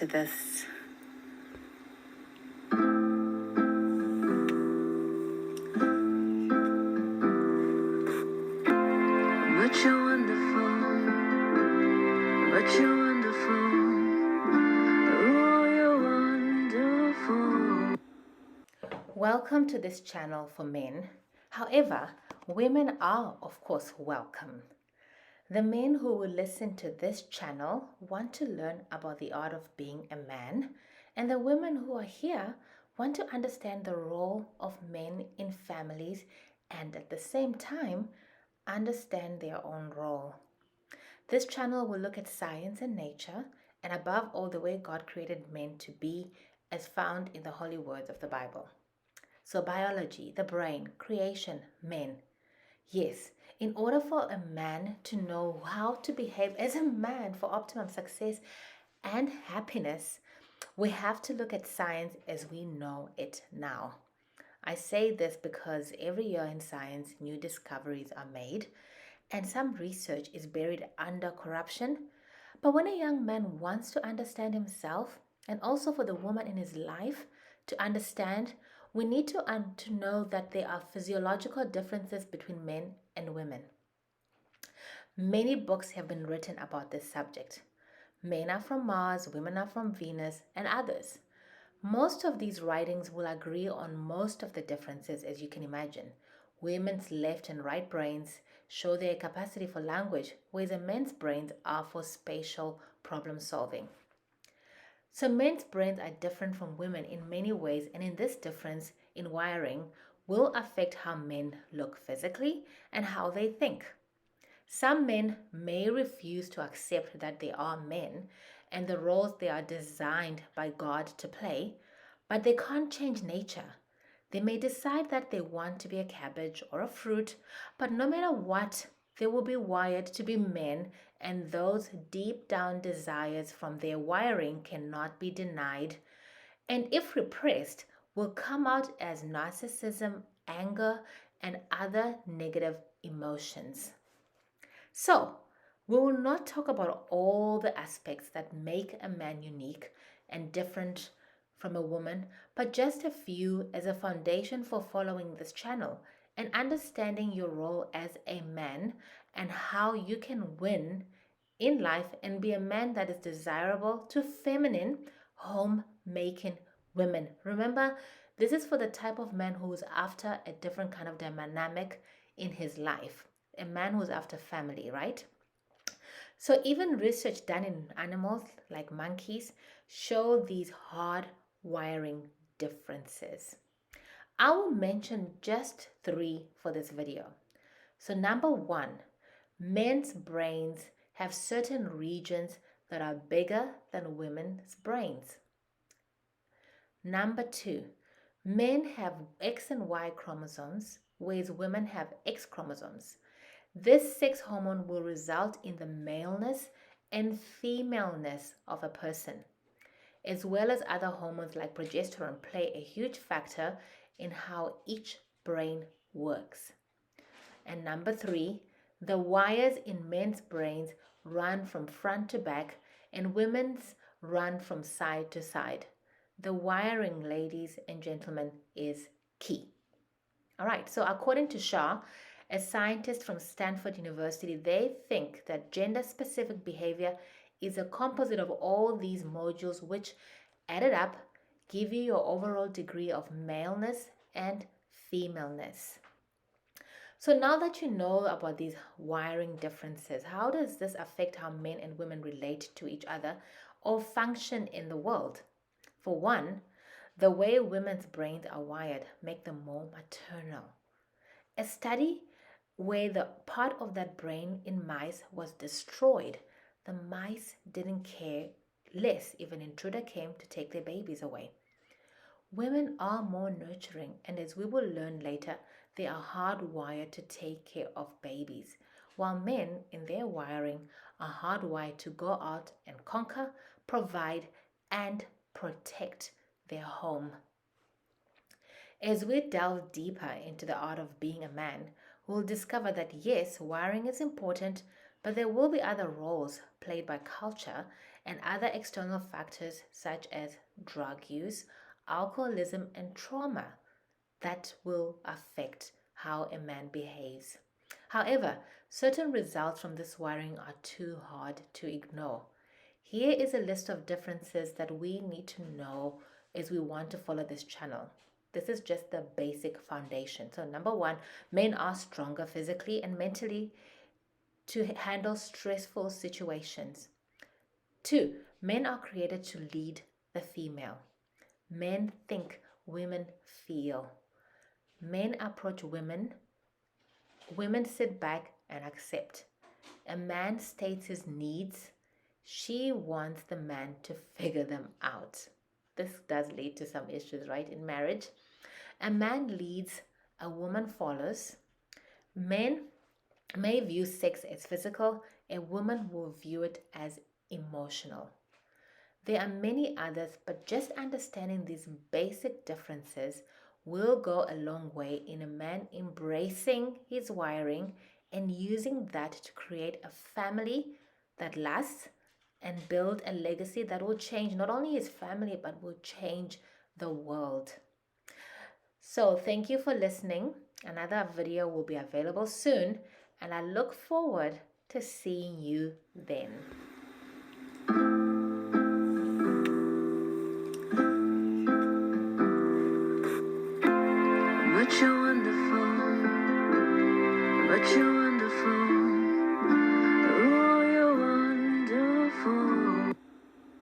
to this. But you're wonderful, but you're wonderful, oh, you're wonderful. Welcome to this channel for men. However, women are, of course, welcome. The men who will listen to this channel want to learn about the art of being a man, and the women who are here want to understand the role of men in families and at the same time understand their own role. This channel will look at science and nature, and above all, the way God created men to be as found in the holy words of the Bible. So, biology, the brain, creation, men. Yes, in order for a man to know how to behave as a man for optimum success and happiness, we have to look at science as we know it now. I say this because every year in science, new discoveries are made, and some research is buried under corruption. But when a young man wants to understand himself, and also for the woman in his life to understand, we need to know that there are physiological differences between men and women. Many books have been written about this subject. Men are from Mars, women are from Venus, and others. Most of these writings will agree on most of the differences, as you can imagine. Women's left and right brains show their capacity for language, whereas men's brains are for spatial problem solving. So men's brains are different from women in many ways, and in this difference in wiring will affect how men look physically and how they think. Some men may refuse to accept that they are men and the roles they are designed by God to play, but they can't change nature. They may decide that they want to be a cabbage or a fruit, but no matter what, they will be wired to be men, and those deep down desires from their wiring cannot be denied, and if repressed, will come out as narcissism, anger, and other negative emotions. So, we will not talk about all the aspects that make a man unique and different from a woman, but just a few as a foundation for following this channel and understanding your role as a man and how you can win in life and be a man that is desirable to feminine, homemaking women. Remember, this is for the type of man who is after a different kind of dynamic in his life, a man who's after family, right? So even research done in animals like monkeys show these hard wiring differences. I will mention just 3 for this video. So number 1, men's brains have certain regions that are bigger than women's brains. Number 2, men have X and Y chromosomes, whereas women have X chromosomes. This sex hormone will result in the maleness and femaleness of a person, as well as other hormones like progesterone play a huge factor in how each brain works. And number 3, the wires in men's brains run from front to back and women's run from side to side. The wiring, ladies and gentlemen, is key. All right, so according to Shah, a scientist from Stanford University, they think that gender-specific behavior is a composite of all these modules which, added up, give you your overall degree of maleness and femaleness. So now that you know about these wiring differences, how does this affect how men and women relate to each other or function in the world? For one, the way women's brains are wired make them more maternal. A study where the part of that brain in mice was destroyed, the mice didn't care less if an intruder came to take their babies away. Women are more nurturing, and as we will learn later, they are hardwired to take care of babies, while men, in their wiring, are hardwired to go out and conquer, provide, and protect their home. As we delve deeper into the art of being a man, we'll discover that yes, wiring is important, but there will be other roles played by culture and other external factors such as drug use, alcoholism, and trauma that will affect how a man behaves. However, certain results from this wiring are too hard to ignore. Here is a list of differences that we need to know as we want to follow this channel. This is just the basic foundation. So, number one, men are stronger physically and mentally to handle stressful situations. Two, men are created to lead the female. Men think, women feel. Men approach women. Women sit back and accept. A man states his needs. She wants the man to figure them out. This does lead to some issues, right, in marriage. A man leads, a woman follows. Men may view sex as physical, a woman will view it as emotional. There are many others, but just understanding these basic differences will go a long way in a man embracing his wiring and using that to create a family that lasts and build a legacy that will change not only his family but will change the world. So, thank you for listening. Another video will be available soon, and I look forward to seeing you then. But you